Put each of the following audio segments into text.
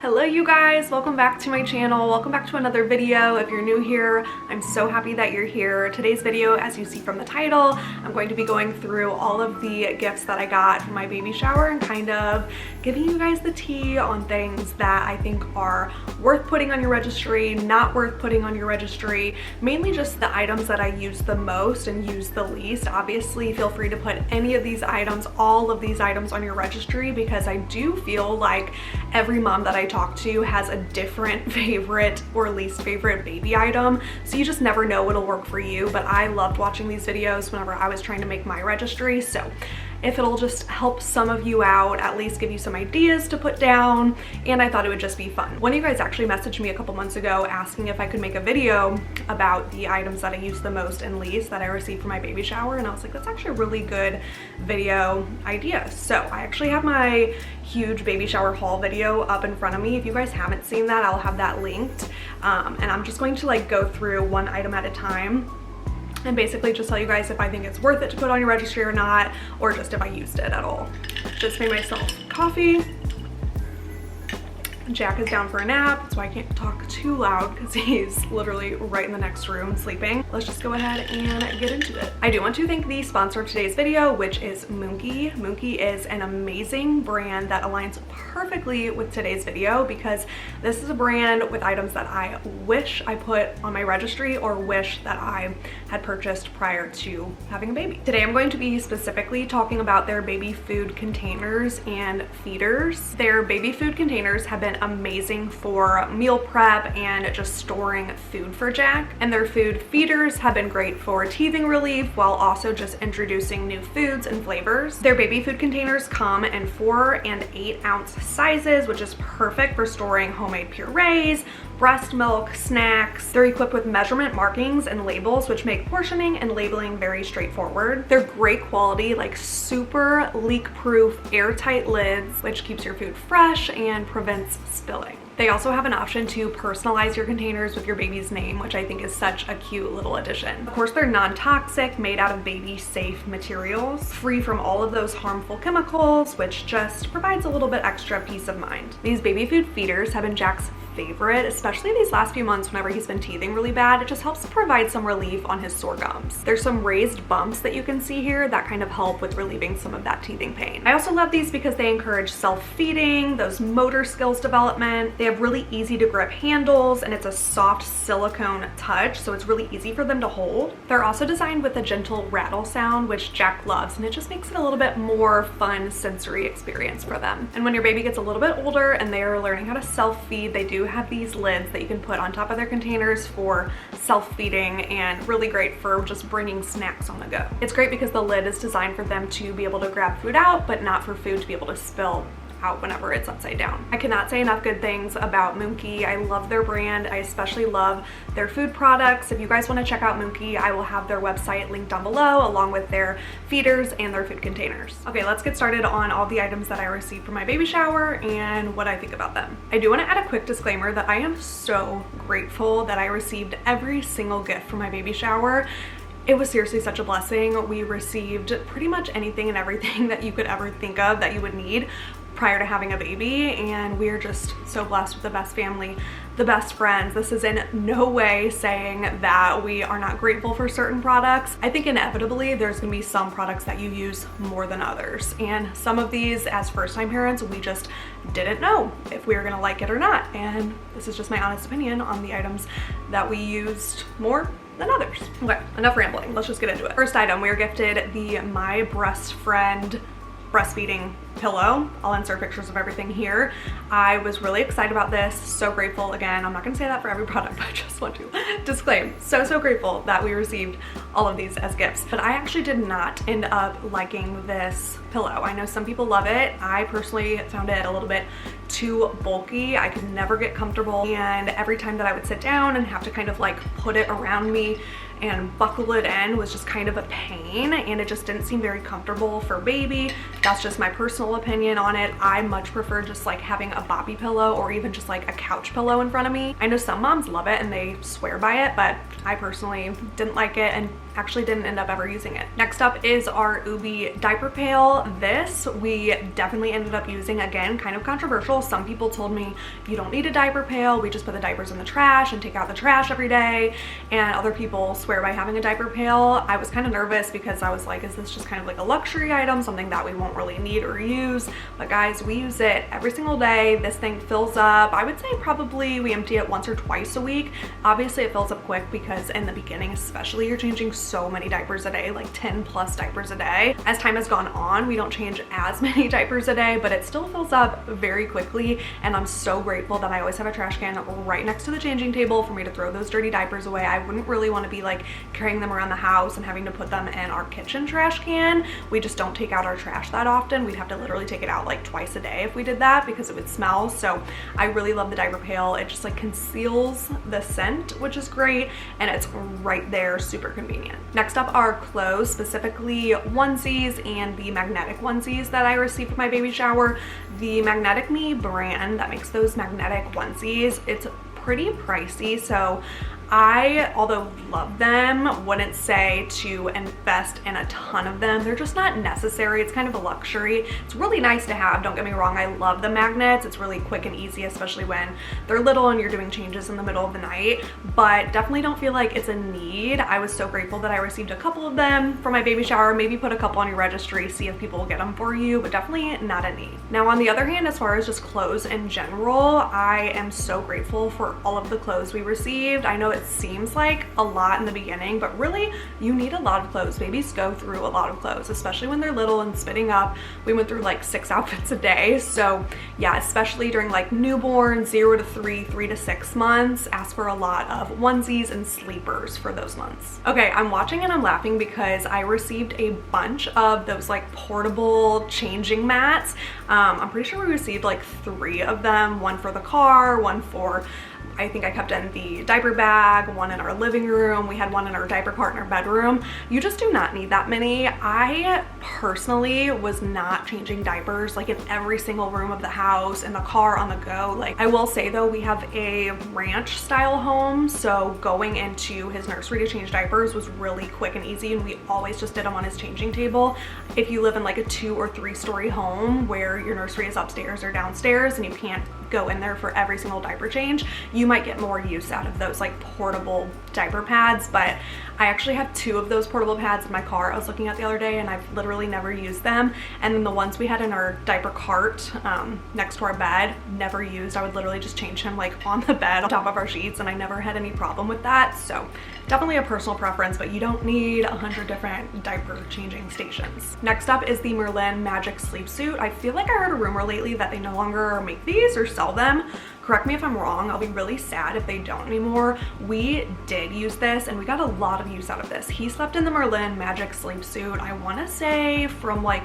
Hello you guys, welcome back to my channel. Welcome back to another video. If you're new here, I'm so happy that you're here. Today's video, as you see from the title, I'm going to be going through all of the gifts that I got for my baby shower and kind of giving you guys the tea on things that I think are worth putting on your registry, not worth putting on your registry, mainly just the items that I use the most and use the least. Obviously, feel free to put any of these items, all of these items on your registry, because I do feel like every mom that I talk to has a different favorite or least favorite baby item, so you just never know what'll work for you. But I loved watching these videos whenever I was trying to make my registry, so if it'll just help some of you out, at least give you some ideas to put down, and I thought it would just be fun. One of you guys actually messaged me a couple months ago asking if I could make a video about the items that I use the most and least that I received for my baby shower, and I was like, that's actually a really good video idea. So I actually have my huge baby shower haul video up in front of me. If you guys haven't seen that, I'll have that linked, and I'm just going to like go through one item at a time and basically just tell you guys if I think it's worth it to put on your registry or not, or just if I used it at all. Just made myself coffee. Jack is down for a nap. That's why I can't talk too loud because he's literally right in the next room sleeping. Let's just go ahead and get into it. I do want to thank the sponsor of today's video, which is Moonkie. Moonkie is an amazing brand that aligns perfectly with today's video because this is a brand with items that I wish I put on my registry or wish that I had purchased prior to having a baby. Today I'm going to be specifically talking about their baby food containers and feeders. Their baby food containers have been amazing for meal prep and just storing food for Jack, and their food feeders have been great for teething relief while also just introducing new foods and flavors. Their baby food containers come in 4 and 8 ounce sizes, which is perfect for storing homemade purees, breast milk, snacks. They're equipped with measurement markings and labels, which make portioning and labeling very straightforward. They're great quality, like super leak-proof, airtight lids, which keeps your food fresh and prevents spilling. They also have an option to personalize your containers with your baby's name, which I think is such a cute little addition. Of course, they're non-toxic, made out of baby-safe materials, free from all of those harmful chemicals, which just provides a little bit extra peace of mind. These baby food feeders have been Jack's favorite, especially these last few months whenever he's been teething really bad. It just helps provide some relief on his sore gums. There's some raised bumps that you can see here that kind of help with relieving some of that teething pain. I also love these because they encourage self-feeding, those motor skills development. They have really easy to grip handles, and it's a soft silicone touch, so it's really easy for them to hold. They're also designed with a gentle rattle sound, which Jack loves, and it just makes it a little bit more fun sensory experience for them. And when your baby gets a little bit older and they are learning how to self-feed, they do have these lids that you can put on top of their containers for self-feeding, and really great for just bringing snacks on the go. It's great because the lid is designed for them to be able to grab food out, but not for food to be able to spill out whenever it's upside down. I cannot say enough good things about Moonkie. I love their brand. I especially love their food products. If you guys want to check out Moonkie, I will have their website linked down below, along with their feeders and their food containers. Okay, let's get started on all the items that I received for my baby shower and what I think about them. I do want to add a quick disclaimer that I am so grateful that I received every single gift for my baby shower. It was seriously such a blessing. We received pretty much anything and everything that you could ever think of that you would need prior to having a baby, and we're just so blessed with the best family, the best friends. This is in no way saying that we are not grateful for certain products. I think inevitably there's gonna be some products that you use more than others, and some of these, as first-time parents, we just didn't know if we were gonna like it or not, and this is just my honest opinion on the items that we used more than others. Okay, enough rambling, let's just get into it. First item, we were gifted the My Breast Friend breastfeeding pillow. I'll insert pictures of everything here. I was really excited about this, so grateful. Again, I'm not gonna say that for every product, but I just want to disclaim, so grateful that we received all of these as gifts. But I actually did not end up liking this pillow. I know some people love it. I personally found it a little bit too bulky. I could never get comfortable, and every time that I would sit down and have to kind of like put it around me and buckle it in was just kind of a pain, and it just didn't seem very comfortable for baby. That's just my personal opinion on it. I much prefer just like having a boppy pillow or even just like a couch pillow in front of me. I know some moms love it and they swear by it, but I personally didn't like it and actually didn't end up ever using it. Next up is our Ubi diaper pail. This we definitely ended up using. Again, kind of controversial. Some people told me you don't need a diaper pail, we just put the diapers in the trash and take out the trash every day, and other people swear by having a diaper pail. I was kind of nervous because I was like, is this just kind of like a luxury item, something that we won't really need or use? But guys, we use it every single day. This thing fills up, I would say probably we empty it once or twice a week. Obviously it fills up quick because in the beginning especially, you're changing so many diapers a day, like 10 plus diapers a day. As time has gone on, we don't change as many diapers a day, but it still fills up very quickly, and I'm so grateful that I always have a trash can right next to the changing table for me to throw those dirty diapers away. I wouldn't really want to be like carrying them around the house and having to put them in our kitchen trash can. We just don't take out our trash that often. We'd have to literally take it out like twice a day if we did that because it would smell. So I really love the diaper pail. It just like conceals the scent, which is great, and it's right there, super convenient. Next up are clothes, specifically onesies and the magnetic onesies that I received for my baby shower. The Magnetic Me brand that makes those magnetic onesies, it's pretty pricey, so I, although love them, wouldn't say to invest in a ton of them. They're just not necessary. It's kind of a luxury. It's really nice to have, don't get me wrong. I love the magnets. It's really quick and easy, especially when they're little and you're doing changes in the middle of the night, but definitely don't feel like it's a need. I was so grateful that I received a couple of them for my baby shower. Maybe put a couple on your registry, see if people will get them for you, but definitely not a need. Now, on the other hand, as far as just clothes in general, I am so grateful for all of the clothes we received. I know it seems like a lot in the beginning, but really you need a lot of clothes. Babies go through a lot of clothes, especially when they're little and spitting up. We went through like 6 outfits a day. So yeah, especially during like newborn, 0 to 3, 3 to 6 months, ask for a lot of onesies and sleepers for those months. Okay, I'm watching and I'm laughing because I received a bunch of those like portable changing mats. I'm pretty sure we received like 3 of them, one for the car, one for, I think I kept in the diaper bag, one in our living room, we had one in our diaper cart in our bedroom. You just do not need that many. I personally was not changing diapers like in every single room of the house, in the car, on the go. Like, I will say though, we have a ranch style home, so going into his nursery to change diapers was really quick and easy, and we always just did them on his changing table. If you live in like a 2 or 3 story home where your nursery is upstairs or downstairs and you can't go in there for every single diaper change, you might get more use out of those like portable diaper pads. But I actually have 2 of those portable pads in my car I was looking at the other day, and I've literally never used them. And then the ones we had in our diaper cart next to our bed, never used. I would literally just change him like on the bed on top of our sheets, and I never had any problem with that. So definitely a personal preference, but you don't need 100 different diaper changing stations. Next up is the Merlin Magic Sleep Suit. I feel like I heard a rumor lately that they no longer make these or sell them. Correct me if I'm wrong. I'll be really sad if they don't anymore. We did use this and we got a lot of use out of this. He slept in the Merlin Magic Sleep Suit, I want to say from like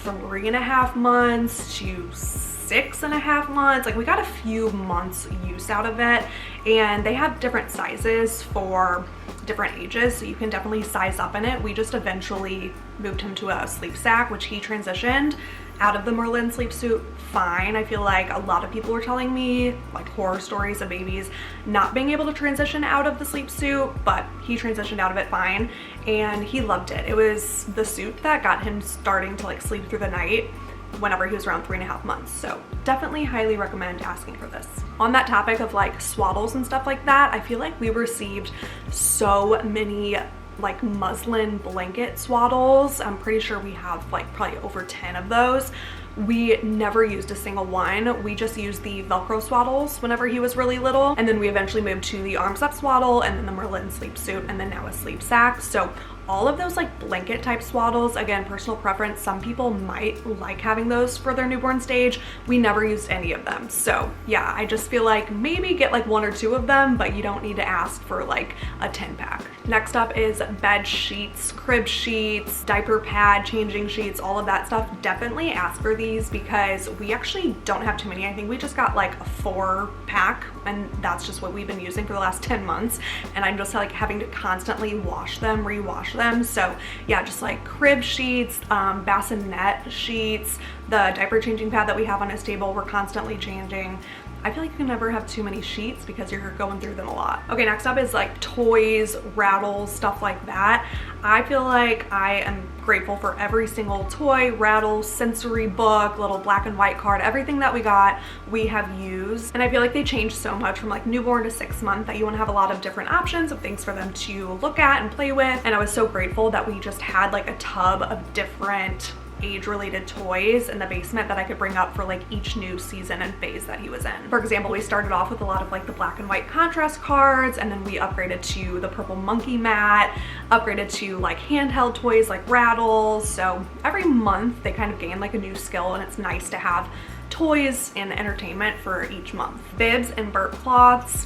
3.5 months to 6.5 months. Like, we got a few months use out of it, and they have different sizes for different ages, so you can definitely size up in it. We just eventually moved him to a sleep sack, which he transitioned out of the Merlin sleep suit fine. I feel like a lot of people were telling me like horror stories of babies not being able to transition out of the sleep suit, but he transitioned out of it fine and he loved it. It was the suit that got him starting to like sleep through the night whenever he was around 3.5 months. So definitely highly recommend asking for this. On that topic of like swaddles and stuff like that, I feel like we received so many like muslin blanket swaddles. I'm pretty sure we have like probably over 10 of those. We never used a single one. We just used the Velcro swaddles whenever he was really little, and then we eventually moved to the arms up swaddle, and then the Merlin sleep suit, and then now a sleep sack. So all of those like blanket type swaddles, again, personal preference. Some people might like having those for their newborn stage. We never used any of them. So yeah, I just feel like maybe get like 1 or 2 of them, but you don't need to ask for like a 10-pack. Next up is bed sheets, crib sheets, diaper pad, changing sheets, all of that stuff. Definitely ask for these because we actually don't have too many. I think we just got like a 4-pack, and that's just what we've been using for the last 10 months. And I'm just like having to constantly wash them, rewash them. So yeah, just like crib sheets, bassinet sheets, the diaper changing pad that we have on his table, we're constantly changing. I feel like you can never have too many sheets because you're going through them a lot. Okay, next up is like toys, rattles, stuff like that. I feel like I am grateful for every single toy, rattle, sensory book, little black and white card, everything that we got, we have used. And I feel like they changed so much from like newborn to 6 month that you want to have a lot of different options of things for them to look at and play with. And I was so grateful that we just had like a tub of different age-related toys in the basement that I could bring up for like each new season and phase that he was in. For example, we started off with a lot of like the black and white contrast cards, and then we upgraded to the purple monkey mat, upgraded to like handheld toys like rattles. So every month they kind of gain like a new skill, and it's nice to have toys and entertainment for each month. Bibs and burp cloths,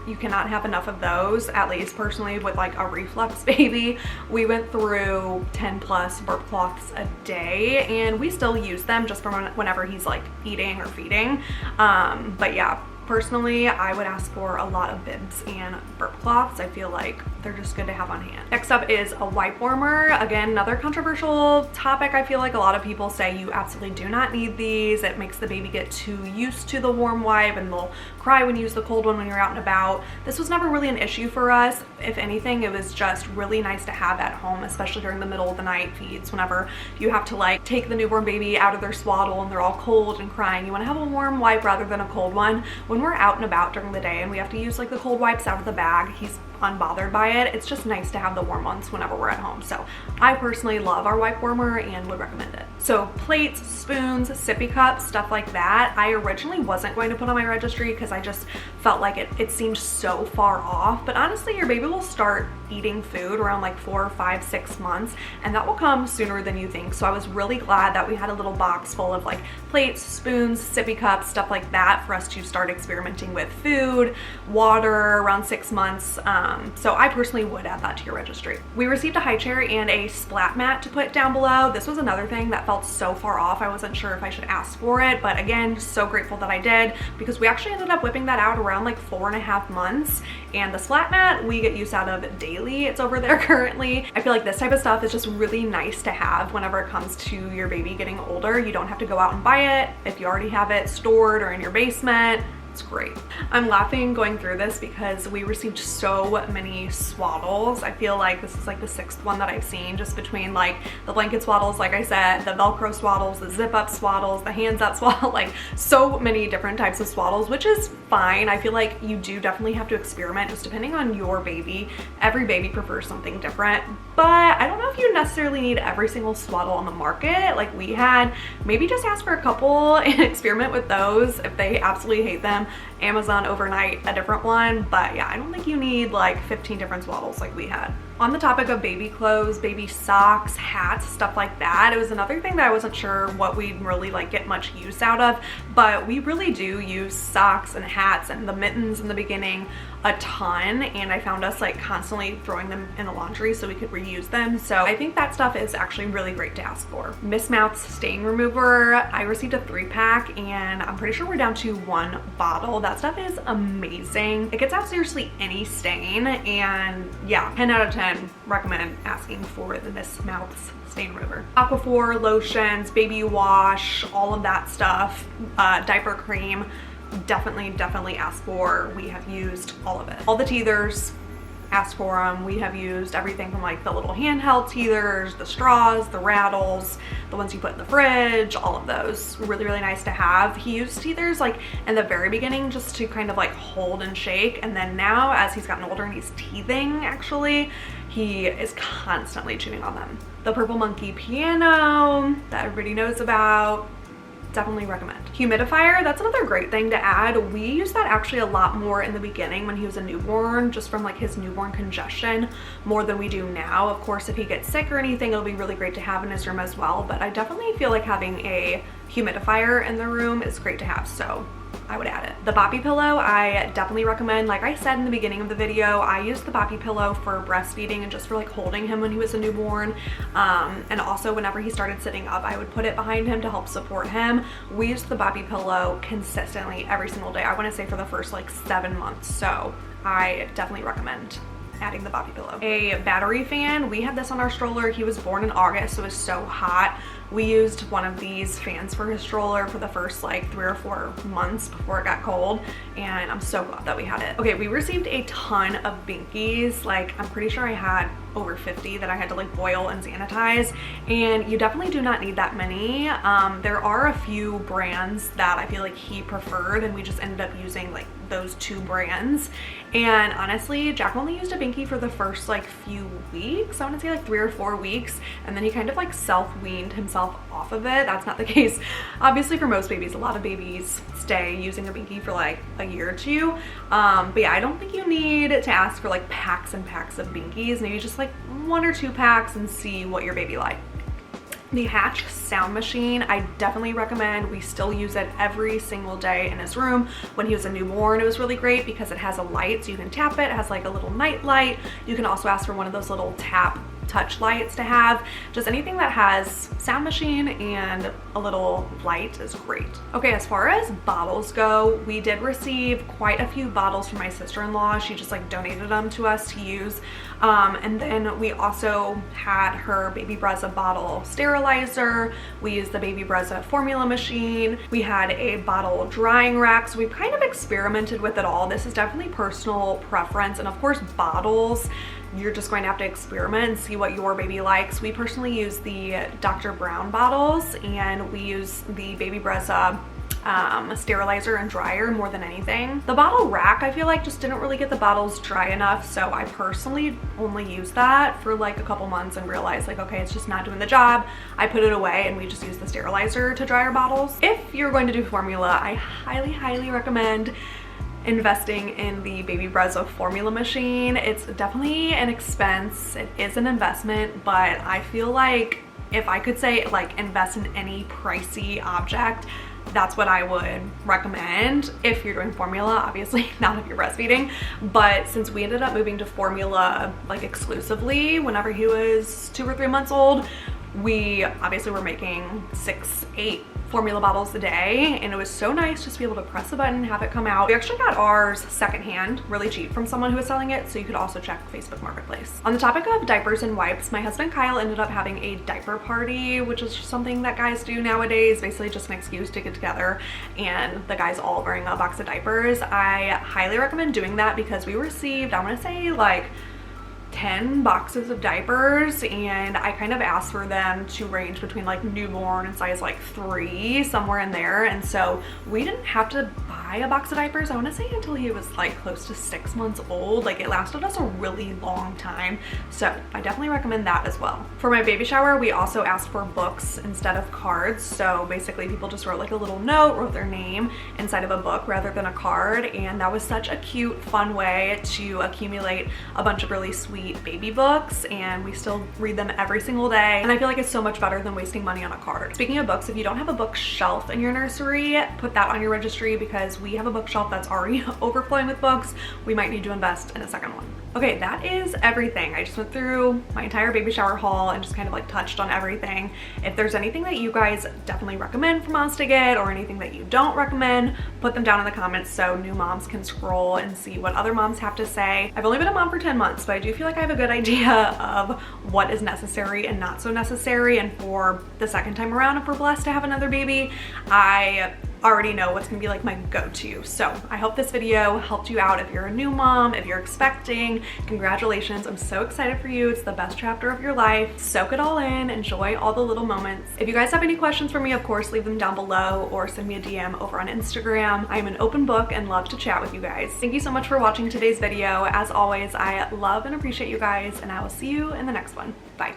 you cannot have enough of those. At least personally with like a reflux baby, we went through 10 plus burp cloths a day, and we still use them just for whenever he's like eating or feeding. But yeah, personally, I would ask for a lot of bibs and burp cloths. I feel like they're just good to have on hand. Next up is a wipe warmer. Again, another controversial topic. I feel like a lot of people say you absolutely do not need these. It makes the baby get too used to the warm wipe and they'll cry when you use the cold one when you're out and about. This was never really an issue for us. If anything, it was just really nice to have at home, especially during the middle of the night feeds, whenever you have to like take the newborn baby out of their swaddle and they're all cold and crying. You want to have a warm wipe rather than a cold one. When we're out and about during the day and we have to use like the cold wipes out of the bag, he's unbothered by it. It's just nice to have the warm ones whenever we're at home. So I personally love our wipe warmer and would recommend it. So plates, spoons, sippy cups, stuff like that, I originally wasn't going to put on my registry because I just felt like it seemed so far off. But honestly, your baby will start eating food around like 4, 5, 6 months, and that will come sooner than you think. So I was really glad that we had a little box full of like plates, spoons, sippy cups, stuff like that for us to start experimenting with food, water around 6 months. So I personally would add that to your registry. We received a high chair and a splat mat to put down below. This was another thing that felt so far off. I wasn't sure if I should ask for it, but again, so grateful that I did, because we actually ended up whipping that out around like 4.5 months. And the splat mat we get use out of daily. It's over there currently. I feel like this type of stuff is just really nice to have whenever it comes to your baby getting older. You don't have to go out and buy it. If you already have it stored or in your basement, it's great. I'm laughing going through this because we received so many swaddles. I feel like this is like the 6th one that I've seen, just between like the blanket swaddles, like I said, the Velcro swaddles, the zip up swaddles, the hands up swaddle, like so many different types of swaddles, which is fine. I feel like you do definitely have to experiment just depending on your baby. Every baby prefers something different, but I don't know if you necessarily need every single swaddle on the market like we had. Maybe just ask for a couple and experiment with those. If they absolutely hate them, Amazon overnight a different one. But yeah, I don't think you need like 15 different swaddles like we had. On the topic of baby clothes, baby socks, hats, stuff like that, it was another thing that I wasn't sure what we'd really like get much use out of, but we really do use socks and hats and the mittens in the beginning a ton, and I found us like constantly throwing them in the laundry so we could reuse them. So I think that stuff is actually really great to ask for. Miss Mouth's stain remover, I received a 3-pack and I'm pretty sure we're down to 1 bottle. That stuff is amazing. It gets out seriously any stain, and yeah, 10 out of 10 recommend asking for the Miss Mouth's stain remover. Aquaphor, lotions, baby wash, all of that stuff, diaper cream, definitely ask for. We have used all of it. All the teethers, ask for them. We have used everything from like the little handheld teethers, the straws, the rattles, the ones you put in the fridge, all of those. Really nice to have. He used teethers like in the very beginning just to kind of like hold and shake, and then now as he's gotten older and he's teething, actually he is constantly chewing on them. The purple monkey piano that everybody knows about, definitely recommend. Humidifier, that's another great thing to add. We use that actually a lot more in the beginning when he was a newborn, just from like his newborn congestion, more than we do now. Of course, if he gets sick or anything, it'll be really great to have in his room as well, but I definitely feel like having a humidifier in the room is great to have, so I would add it. The boppy pillow, I definitely recommend. Like I said in the beginning of the video, I used the boppy pillow for breastfeeding and just for like holding him when he was a newborn. And also whenever he started sitting up, I would put it behind him to help support him. We used the boppy pillow consistently every single day. I want to say for the first like 7 months. So I definitely recommend adding the boppy pillow. A battery fan, we had this on our stroller. He was born in August, so it was so hot. We used one of these fans for his stroller for the first like 3 or 4 months before it got cold, and I'm so glad that we had it. Okay, we received a ton of binkies. Like, I'm pretty sure I had over 50 that I had to like boil and sanitize, and you definitely do not need that many. There are a few brands that I feel like he preferred, and we just ended up using like those 2 brands. And honestly, Jack only used a binky for the first like few weeks. I want to say like 3 or 4 weeks, and then he kind of like self-weaned himself off of it. That's not the case obviously for most babies. A lot of babies stay using a binky for like a year or 2, but yeah, I don't think you need to ask for like packs and packs of binkies. Maybe just like 1 or 2 packs and see what your baby likes. The Hatch sound machine, I definitely recommend. We still use it every single day in his room. When he was a newborn, it was really great because it has a light, so you can tap it. It has like a little night light. You can also ask for one of those little tap touch lights to have. Just anything that has sound machine and a little light is great. Okay, as far as bottles go, we did receive quite a few bottles from my sister-in-law. She just like donated them to us to use. And then we also had her Baby Brezza bottle sterilizer. We used the Baby Brezza formula machine. We had a bottle drying rack. So we've kind of experimented with it all. This is definitely personal preference. And of course, bottles, you're just going to have to experiment and see what your baby likes. We personally use the Dr. Brown bottles, and we use the Baby Brezza sterilizer and dryer more than anything. The bottle rack, I feel like, just didn't really get the bottles dry enough, so I personally only used that for like a couple months and realized like, okay, it's just not doing the job. I put it away and we just use the sterilizer to dry our bottles. If you're going to do formula, I highly recommend investing in the Baby Brezza formula machine. It's definitely an expense. It is an investment, but I feel like if I could say like invest in any pricey object, that's what I would recommend if you're doing formula. Obviously not if you're breastfeeding, but since we ended up moving to formula like exclusively whenever he was 2 or 3 months old, we obviously were making 6, 8 formula bottles a day, and it was so nice just to be able to press a button and have it come out. We actually got ours secondhand, really cheap, from someone who was selling it, so you could also check Facebook Marketplace. On the topic of diapers and wipes, my husband Kyle ended up having a diaper party, which is something that guys do nowadays, basically just an excuse to get together and the guys all wearing a box of diapers. I highly recommend doing that because we received, I want to say like 10 boxes of diapers, and I kind of asked for them to range between like newborn and size like 3, somewhere in there, and so we didn't have to buy a box of diapers, I want to say, until he was like close to 6 months old. Like, it lasted us a really long time, so I definitely recommend that as well. For my baby shower, we also asked for books instead of cards, so basically people just wrote like a little note, wrote their name inside of a book rather than a card, and that was such a cute, fun way to accumulate a bunch of really sweet baby books, and we still read them every single day, and I feel like it's so much better than wasting money on a card. Speaking of books, if you don't have a bookshelf in your nursery, put that on your registry because we have a bookshelf that's already overflowing with books. We might need to invest in a second one. Okay, that is everything. I just went through my entire baby shower haul and just kind of like touched on everything. If there's anything that you guys definitely recommend for moms to get, or anything that you don't recommend, put them down in the comments so new moms can scroll and see what other moms have to say. I've only been a mom for 10 months, but I do feel like I have a good idea of what is necessary and not so necessary, and for the second time around, if we're blessed to have another baby, I already know what's gonna be like my go-to. So I hope this video helped you out. If you're a new mom, if you're expecting, congratulations. I'm so excited for you. It's the best chapter of your life. Soak it all in, enjoy all the little moments. If you guys have any questions for me, of course, leave them down below or send me a DM over on Instagram. I'm an open book and love to chat with you guys. Thank you so much for watching today's video. As always, I love and appreciate you guys, and I will see you in the next one. Bye.